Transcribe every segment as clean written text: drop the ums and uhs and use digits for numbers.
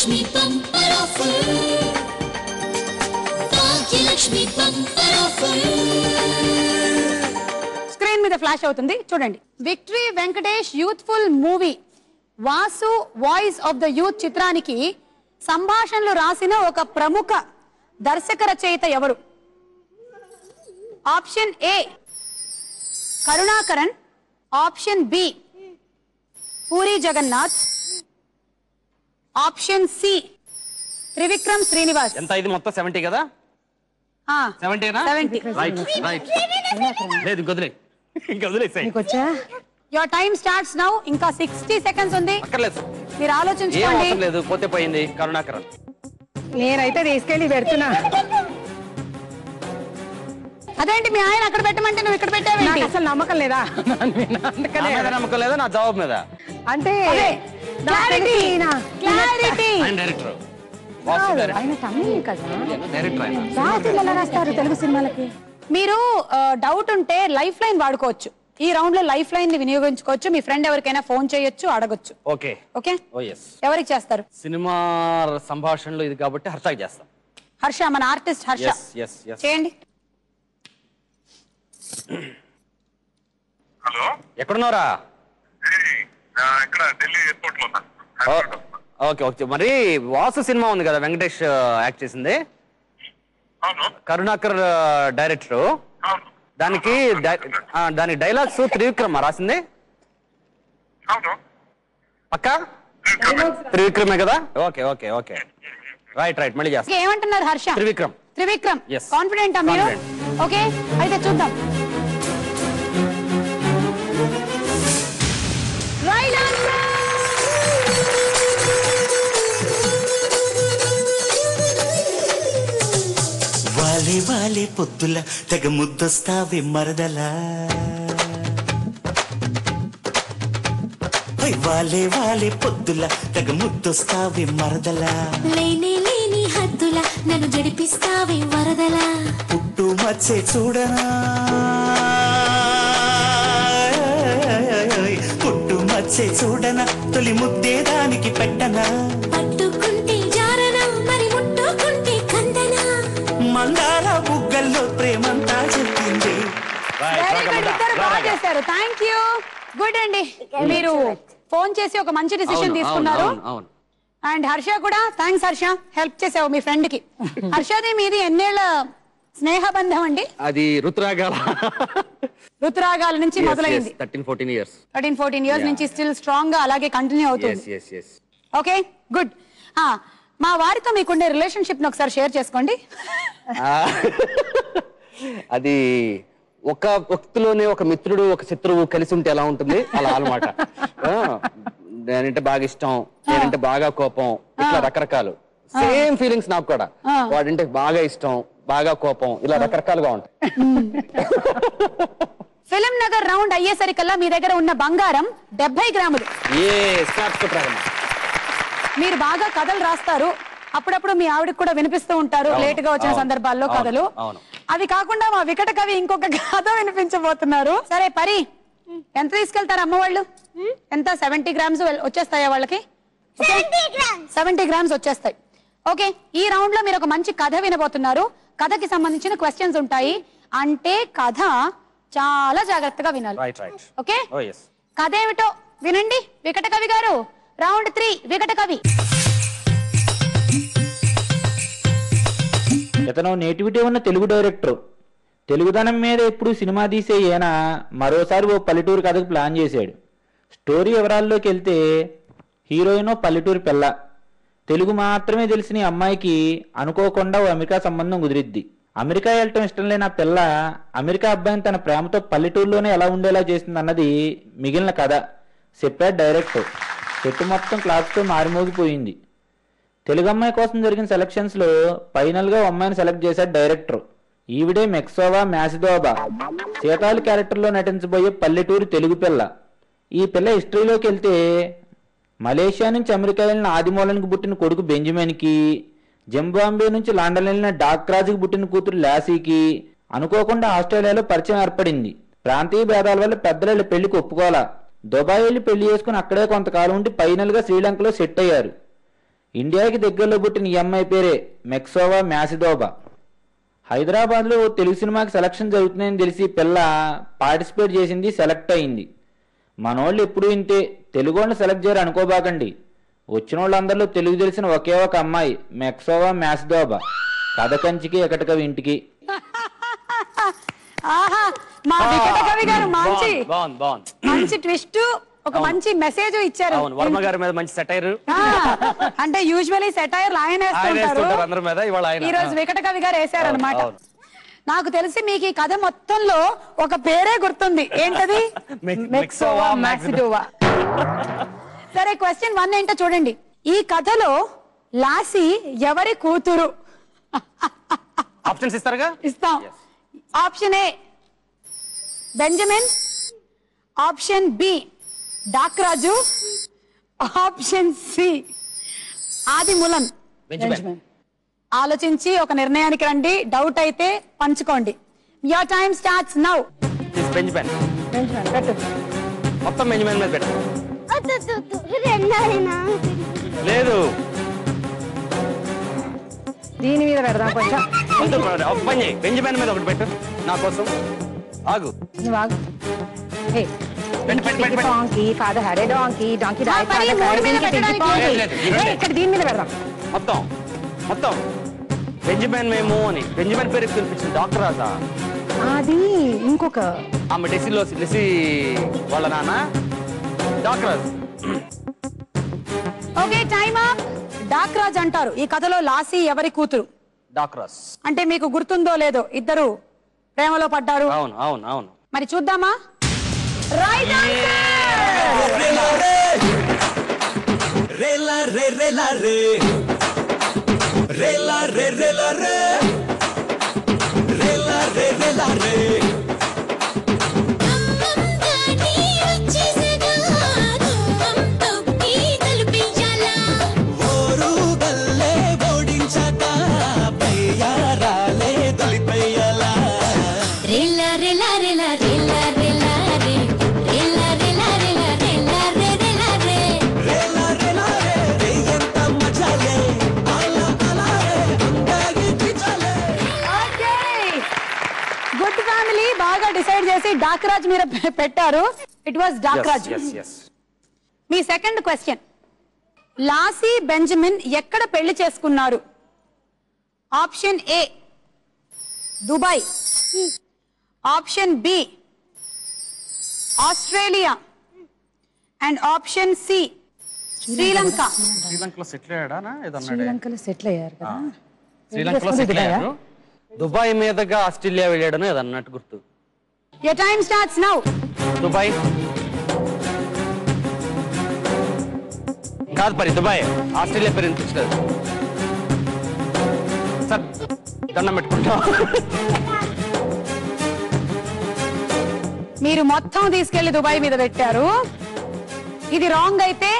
Bhagyalakshmi bumper offer Bhagyalakshmi bumper offer screen మీద flash అవుతుంది చూడండి. Victory Venkatesh youthful movie Vasu voice of the youth చిత్రానికి సంభాషణలు రాసిన ఒక ప్రముఖ దర్శక రచయిత ఎవరు? Option A Karunakaran, option B Puri Jagannath, option C Trivikram Srinivas. ఎంత ఇది మొత్తం 70 కదా? 70 నా? 70. Right right. లేదు గొదిలే. ఇంకా వదిలేసాయి. Your time starts now. ఇంకా 60 సెకండ్స్ ఉంది. అక్కర్లేదు. మీరు ఆలోచించుకోండి. ఏం లేదు, పోతే పోయింది. కరుణాకరన్. నేనైతే తీసుకెళ్ళి పెడుతున్నా. అదేంటి మీ ఆయన అక్కడ పెట్టమంటే నువ్వు ఇక్కడ పెట్టావేంటి? అసలు నమ్మకం లేదా? నా మీద నమ్మకం లేదా నా జవాబు మీద? అంటే క్లారిటీ క్లారిటీ. ఆయన డైరెక్టర్. వాసు డైరెక్టర్. ఆయన తమిళ్ కదా, డైరెక్టర్ ఆయన. రాజులు ఎలా రాస్తారు తెలుగు సినిమాలకి? మీరు డౌట్ ఉంటే లైఫ్ లైన్ వాడుకోవచ్చు. ఈ రౌండ్ లో లైఫ్ లైన్ ని వినియోగించుకోవచ్చు. మీ ఫ్రెండ్ ఎవరికైనా ఫోన్ చేయొచ్చు, అడగొచ్చు. Okay okay. ఓ yes. ఎవరికి చేస్తారు? సినిమా సంభాషణలు ఇది కాబట్టి హర్షకి చేస్తాం. హర్ష, మన ఆర్టిస్ట్ హర్ష. yes yes. చేయండి. హలో, ఎక్కడున్నారా? ఇక్కడ ఢిల్లీ ఎయిర్పోర్ట్ లో ఉన్నా. Okay okay. మరి వాసు సినిమా ఉంది కదా, వెంకటేష్ యాక్ట్ చేసింది, అవును కరుణాకర్ డైరెక్టర్. అవును దానికి దాని డైలాగ్స్ త్రివిక్రమ రాసింది. అవును పక్క త్రివిక్రమే కదా? Okay okay okay. Right right. మళ్ళీ చేస్తా. ఏమంటున్నారు హర్ష? త్రివిక్రమ్. త్రివిక్రమ్. Yes. కాన్ఫిడెంటా మీరు? ఓకే, అయితే చూద్దాం. Right answer. వాలే వాలే పొద్దుల తెగ ముద్దొస్తావే మరదలా, వాలే వాలే పొద్దుల తెగ ముద్దొస్తావే మరదలా, లేని లేని హద్దుల నన్ను జడిపిస్తావే వరదలా, పుట్టు మచ్చే చూడనా, పుట్టు మచ్చే చూడనా, తొలి ముద్దే దానికి పెట్టనా, పట్టుకుంటే జారనా మరి ముట్టుకుంటే కందనా, మందార బుగ్గల్లో ప్రేమంతా చెప్పింది. Very good. ఇద్దరు బాగా చేశారు. Thank you. గుడ్ అండి. మీరు ఫోన్ చేసి ఒక మంచి డిసిషన్ తీసుకున్నారు. అండ్ హర్ష కూడా థ్యాంక్స్ హర్ష, హెల్ప్ చేసావు మీ ఫ్రెండ్ కి. హర్షది మీది ఎన్నేళ్ల స్నేహబంధం అండి? అది రుతురాగాల నుంచి మొదలైంది. 13-14 years. 13-14 years నుంచి స్టిల్ స్ట్రాంగ్ గా అలాగే కంటిన్యూ అవుతుంది. Okay good. మా వారితో మీకుండే రిలేషన్షిప్ ని ఒకసారి షేర్ చేసుకోండి. అది ఒక వ్యక్తిలోనే ఒక మిత్రుడు ఒక శత్రువు కలిసి ఉంటే ఎలా ఉంటుంది అలా అన్నమాట. నేనంటే బాగా ఇష్టం, నేనంటే బాగా కోపం, ఇట్లా రకరకాలు సేమ్ ఫీలింగ్స్ నాకు కూడా. వాడంటే బాగా ఇష్టం, బాగా కోపం, ఇలా రకరకాలుగా ఉంటాయి. ఫిలిం నగర్ రౌండ్ అయ్యేసరికల్లా మీ దగ్గర ఉన్న బంగారం 70 గ్రాములు. మీరు బాగా కథలు రాస్తారు, అప్పుడప్పుడు మీ ఆవిడకి కూడా వినిపిస్తూ ఉంటారు లేట్ గా వచ్చిన సందర్భాల్లో కథలు. అవి కాకుండా మా వికట కవి ఇంకొక కథ వినిపించబోతున్నారు. సరే పరి, ఎంత తీసుకెళ్తారు అమ్మ వాళ్ళు? ఎంత? 70 గ్రామ్స్ వచ్చేస్తాయా వాళ్ళకి? 70 గ్రామ్స్ వచ్చేస్తాయి. ఓకే, ఈ రౌండ్ లో మీరు ఒక మంచి కథ వినబోతున్నారు. కథకి సంబంధించిన క్వశ్చన్స్ ఉంటాయి. అంటే కథ చాలా జాగ్రత్తగా వినాలి. ఓకే, కథ ఏమిటో వినండి వికట కవి గారు. రౌండ్ 3 వికట కవి. ఇతను నేటివిటీ ఉన్న తెలుగు డైరెక్టర్. తెలుగుదనం మీద ఎప్పుడు సినిమా తీసే ఈయన మరోసారి ఓ పల్లెటూరు కథకు ప్లాన్ చేశాడు. స్టోరీ వివరాల్లోకి వెళ్తే హీరోయిన్ పల్లెటూరు పిల్ల. తెలుగు మాత్రమే తెలిసిన ఈ అమ్మాయికి అనుకోకుండా ఓ అమెరికా సంబంధం కుదిరిద్ది. అమెరికా వెళ్ళటం ఇష్టం లేని ఆ పిల్ల అమెరికా అబ్బాయిని తన ప్రేమతో పల్లెటూరులోనే ఎలా ఉండేలా చేసింది అన్నది మిగిలిన కథ. చెప్పాడు డైరెక్టర్. చెట్టు మొత్తం క్లాస్తో మారిమోగిపోయింది. తెలుగు అమ్మాయి కోసం జరిగిన సెలక్షన్స్ లో ఫైనల్ గా అమ్మాయిని సెలెక్ట్ చేశాడు డైరెక్టర్. ఈవిడే మెక్సోవా మ్యాసిదోబా, సీతాలి క్యారెక్టర్ లో నటించబోయే పల్లెటూరు తెలుగు పిల్ల. ఈ పిల్ల హిస్టరీలోకి వెళ్తే మలేషియా నుంచి అమెరికా వెళ్ళిన ఆదిమూలానికి పుట్టిన కొడుకు బెంజమిన్ కి, జింబాబ్వే నుంచి లండన్ వెళ్ళిన డాక్రాజుకి పుట్టిన కూతురు లాసీకి అనుకోకుండా ఆస్ట్రేలియాలో పరిచయం ఏర్పడింది. ప్రాంతీయ భేదాల వల్ల పెద్దల పెళ్లికి ఒప్పుకోలా. దుబాయ్ వెళ్ళి పెళ్లి చేసుకుని అక్కడే కొంతకాలం ఉండి ఫైనల్ గా శ్రీలంకలో సెట్ అయ్యారు. ఇండియాకి దగ్గరలో పుట్టిన ఈ అమ్మాయి పేరే మెక్సోవా మ్యాసిదోబా. హైదరాబాద్లో ఓ తెలుగు సినిమాకి సెలక్షన్ జరుగుతుందని తెలిసి పిల్ల పార్టిసిపేట్ చేసింది, సెలెక్ట్ అయింది. మనోళ్ళు ఎప్పుడు ఇంతే, తెలుగు వాళ్ళని సెలెక్ట్ చేయరు అనుకోబాకండి. వచ్చిన వాళ్ళందరిలో తెలుగు తెలిసిన ఒకే ఒక అమ్మాయి మెక్సోవా మ్యాసిదోబా. కథ కంచికి ఎకట కవి ఇంటికి. ఆహా, మా వికట కవి గారు బాగుంది. మంచి ట్విస్ట్, ఒక మంచి మెసేజ్ ఇచ్చారు. వర్మ గారి మీద మంచి సెటైర్. అంటే యూజువల్లీ సెటైర్ ఆయన వేస్తుంటారు, ఈ రోజు వికట కవి గారు వేశారనమాట. నాకు తెలిసి మీకు ఈ కథ మొత్తంలో ఒక పేరే గుర్తుంది, ఏంటది? మెక్సోవా మ్యాసిడోవా. సరే, క్వశ్చన్ 1 ఏంటో చూడండి. ఈ కథలో లాసీ ఎవరి కూతురు? ఆప్షన్స్ ఇస్తారుగా? ఇస్తాం. Option A Benjamin, option B Dakraju, option C Adimulam. Benjamin. ఆలోచించి ఒక నిర్ణయానికి రండి. డౌట్ అయితే పంచుకోండి. Your time starts now. Benjamin. పెట్టు. మొత్తం బెంజమిన్ మీద పెట్టు. లేదు, దీని మీద పెడదాం కొంచెం. బెంజమిన్ మీద ఒకటి పెట్టు నా కోసం. ఆగు, నువ్వు ఆగు. Donkey father had a donkey, donkey died మరి ఫాదర్ మూడు మీద హ్యాడ్ పెట్టడానికి. ఇక్కడ దీని మీద పెడదాం. మొత్తం బెంజమిన్ మేము అని బెంజమిన్ పేరు పిలిపించింది డాక్టర్ రాజా. అది ఇంకొక ఆమె డెసి వాళ్ళ నాన్న doctor Raju. Okay, time up. Dakraj అంటారు. ఈ కథలో లాసీ ఎవరి కూతురు? డాక్టర్ రాజు. అంటే మీకు గుర్తుందో లేదో, ఇద్దరు ప్రేమలో పడ్డారు. అవును. మరి చూద్దామా? రైట్ డిసైడ్ చేసి డాక్రాజ్ మీరు పెట్టారు. It was Dakraj. మీ సెకండ్ క్వశ్చన్, లాసీ బెంజమిన్ ఎక్కడ పెళ్లి చేసుకున్నారు? Option A Dubai, option B Australia and option C Sri Lanka. శ్రీలంకలో సెటిల్ అయ్యాడా? శ్రీలంకలో సెటిల్ అయ్యారు కదా. శ్రీలంకలో సెటిల్ అయ్యారు. దుబాయ్ మీదుగా ఆస్ట్రేలియా వెళ్ళాడని అది అన్నట్టు గుర్తు. Your time starts now. Dubai కాదు పరి, దుబాయ్. ఆస్ట్రేలియా పేరు వినిపించలేదు సార్, దండం పెట్టుకుంటా. మీరు మొత్తం తీసుకెళ్లి దుబాయ్ మీద పెట్టారు. ఇది రాంగ్ అయితే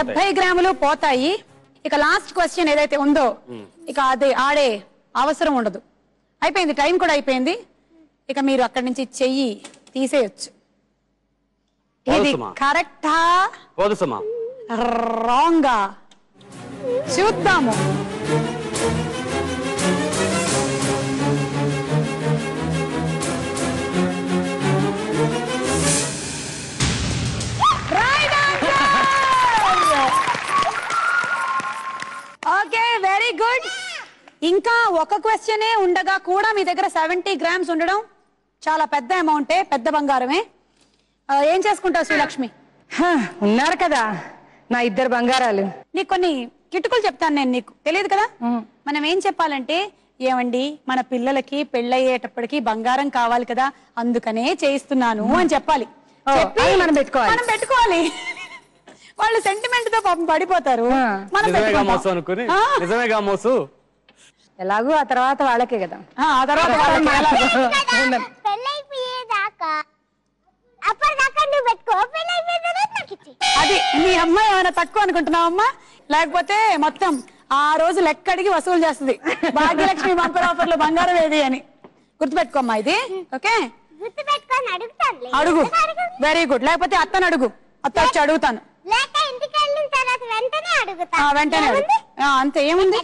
70 గ్రాములు పోతాయి. ఇక లాస్ట్ క్వశ్చన్ ఏదైతే ఉందో ఇక అది ఆడే అవసరం ఉండదు. అయిపోయింది, టైం కూడా అయిపోయింది. ఇక మీరు అక్కడి నుంచి చెయ్యి తీసేయచ్చు. ఇది కరెక్టా రాంగా చూద్దాము. Okay, very good. ఇంకా ఒక క్వశ్చనే ఉండగా కూడా మీ దగ్గర 70 గ్రామ్స్ ఉండడం చాలా పెద్ద అమౌంటే, పెద్ద బంగారమే. ఏం చేసుకుంటావు శ్రీలక్ష్మి? ఉన్నారు కదా నా ఇద్దరు బంగారాలు. నీకు కొన్ని కిటుకులు చెప్తాను నేను, నీకు తెలియదు కదా. మనం ఏం చెప్పాలంటే, ఏమండి మన పిల్లలకి పెళ్ళయ్యేటప్పటికి బంగారం కావాలి కదా, అందుకనే చేయిస్తున్నాను అని చెప్పాలి. మనం పెట్టుకోవాలి. వాళ్ళు సెంటిమెంట్ తో పాపం పడిపోతారు. మనం ఎలాగూ ఆ తర్వాత వాళ్ళకే కదా. ఆ తర్వాత అది మీ అమ్మాయి ఏమైనా తక్కువ అనుకుంటున్నావు అమ్మా? లేకపోతే మొత్తం ఆ రోజు లెక్కడికి వసూలు చేస్తుంది. భాగ్యలక్ష్మి బంపర్ ఆఫర్ లో బంగారం ఏది అని గుర్తుపెట్టుకోమ్మా ఇది. ఓకే, అడుగు. Very good. లేకపోతే అత్తను అడుగు, అత్త వచ్చి అడుగుతాను. వెంటనే అంతే ఏముంది.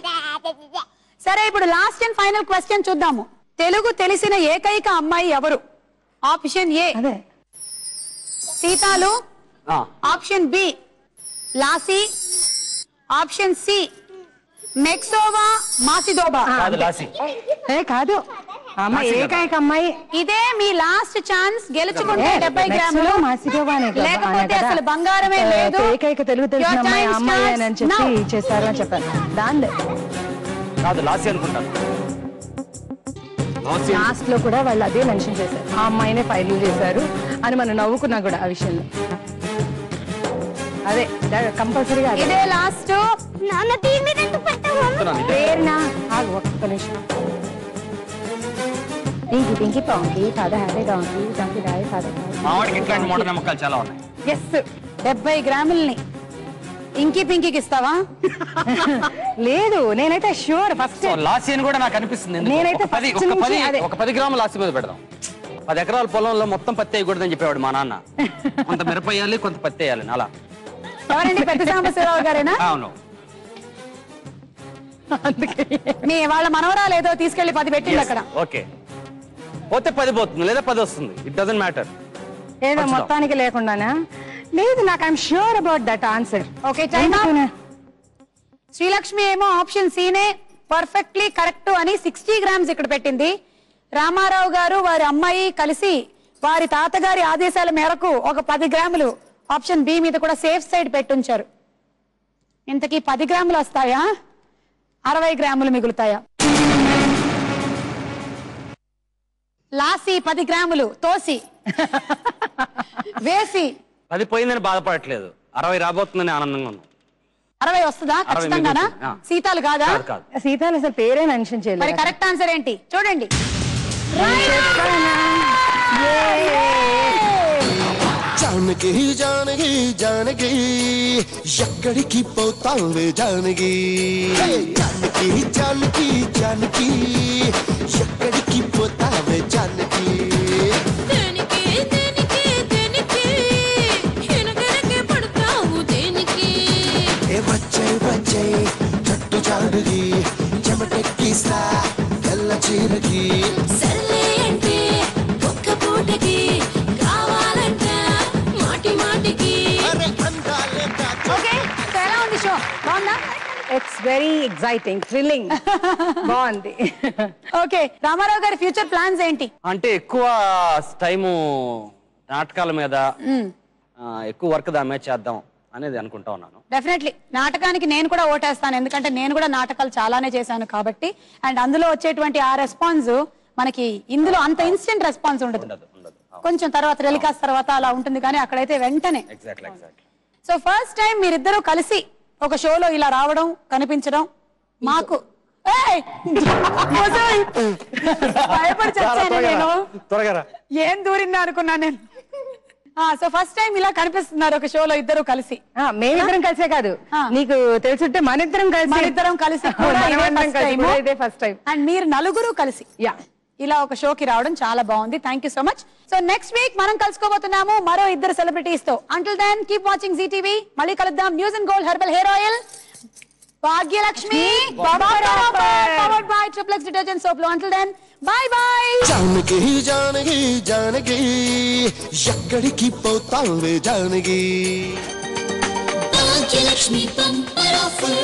సరే ఇప్పుడు లాస్ట్ అండ్ ఫైనల్ క్వశ్చన్ చూద్దాము. తెలుగు తెలిసిన ఏకైక అమ్మాయి ఎవరు? Option A Seethalu, option B Lacy, option C మెక్సోవా మాసిదోబా. కాదు అమ్మాయి ఏకైక అమ్మాయి. ఇదే మీ లాస్ట్ ఛాన్స్. గెలుచుకుంటే 70 గ్రాములు, లేకపోతే అసలు బంగారమే లేదు. ఏకైక తెలుగు తెలిసిన అమ్మాయి అమ్మాయి అని చెప్పి చేశారు అని చెప్పారు. దాని కాదు లాసి అనుకుంటాను. లాస్ట్ లో కూడా వాళ్ళు అదే మెన్షన్ చేశారు, ఆ అమ్మాయినే ఫైల్ చేశారు అని మనం నవ్వుకున్నా కూడా ఆ విషయంలో. అదే కంపల్సరీగా ఇదే లాస్ట్. పేరునా ఒక్క నిమిషం. ఇంకి పింకి పాంకి పద హ్యాపీ డాంకి డాంకి డాయి పద. మావాడికి ఇట్లాంటి మూఢనమ్మకాలు చాలా ఉన్నాయి. ఎస్ 70 గ్రాముల్ని ఇంకి పింకికి ఇస్తావా? లేదు నేనైతే షూర్ ఫస్ట్ లాసి అని కూడా నాకు అనిపిస్తుంది. నేనైతే ఒక 10 గ్రాముల లాసి మీద పెడదాం. 10 ఎకరాల పొలంలో మొత్తం పత్తి వేయకూడదని చెప్పేవాడు మా నాన్న. కొంత మిరప వేయాలి, కొంత పత్తి వేయాలి. అలా ఎవరండి? పెద్ద సాంబశివరావు గారేనా? అవును. మీ వాళ్ళ మనవరాలు ఏదో తీసుకెళ్లి 10 పెట్టింది అక్కడ. ఓకే, పోతే 10 పోతుంది, లేదా 10 వస్తుంది. It doesn't matter. ఏదో మొత్తానికి లేకుండానా? లేదు, నాకు I'm sure about that answer. Okay, Srilakshmi ఏమో ఆప్షన్ సీనే పర్ఫెక్ట్లీ కరెక్ట్ అని 60 గ్రామ్స్ ఇక్కడ పెట్టింది. రామారావు గారు వారి అమ్మాయి కలిసి వారి తాతగారి ఆదేశాల మేరకు ఒక 10 గ్రాములు ఆప్షన్ బి మీద కూడా సేఫ్ సైడ్ పెట్టుంచారు. ఇంతకీ 10 గ్రాములు వస్తాయా, 60 గ్రాములు మిగులుతాయా? లాసి 10 గ్రాములు తోసి వేసి 10 పోయిందని బాధపడట్లేదు, 60 రాబోతుందని ఆనందంగా ఉన్నాం. 60 వస్తుందా ఖచ్చితంగానా? సీతాలు కాదా? సీతాలు అసలు పేరే మెన్షన్ చేయలేదు. మరి కరెక్ట్ ఆన్సర్ ఏంటి చూడండి. జానకి జానకి జానకి ఎక్కడికి పోతావే జానకి, జానకి జానకి జానకి ఎక్కడికి పోతావే జానకి. వచ్చే వచ్చే చట్టు చాడుకి చెమటెక్కిస్తా తెల్ల చీరకి. సర్లే అంటే ఒక్క పూటకి కావాలంట మాటి మాటికి. ఓకే, ఎలా ఉంది షో? బాగుందా? It's very exciting, thrilling. బాగుంది. ఓకే, రామారావు గారి ఫ్యూచర్ ప్లాన్స్ ఏంటి? అంటే ఎక్కువ టైము నాటకాల మీద, ఎక్కువ వర్క్ దాని మీద చేద్దాం అనేది అనుకుంటా ఉన్నాను. డెఫినెట్లీ నాటకానికి నేను కూడా ఓటేస్తాను, ఎందుకంటే నేను కూడా నాటకాలు చాలానే చేశాను కాబట్టి. అండ్ అందులో వచ్చేటువంటి ఆ రెస్పాన్స్ మనకి ఇందులో అంత ఇన్స్టెంట్ రెస్పాన్స్ ఉండదు, కొంచెం తర్వాత టెలికాస్ట్ తర్వాత అలా ఉంటుంది, కానీ అక్కడైతే వెంటనే. సో ఫస్ట్ టైం మీరిద్దరూ కలిసి ఒక షోలో ఇలా రావడం, కనిపించడం మాకు భయపడి చచ్చాను నేను. ఏం దూరిందా అనుకున్నా నేను. సో ఫస్ట్ టైం ఇలా కనిపిస్తున్నారు ఒక షోలో ఇద్దరు కలిసి. మేమిద్దరం కలిసే కాదు, నీకు తెలుసుంటే మనిద్దరం కలిసి ఫస్ట్ టైం. అండ్ మీరు నలుగురు కలిసి ఇలా ఒక షోకి రావడం చాలా బాగుంది. Thank you so much. So next week మనం కలుసుకోబోతున్నాము మరో ఇద్దరు సెలబ్రిటీస్ తో. Until then keep watching Zee TV. మళ్ళీ కలుద్దాం. News and gold herbal hair oil, Bhagyalakshmi, powered by triple X detergent soap లో. Until then bye bye. Janaki Janaki Janaki ఎక్కడికి పోతావే Janaki. Bhagyalakshmi bumper offer,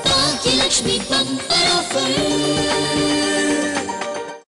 Bhagyalakshmi bumper offer.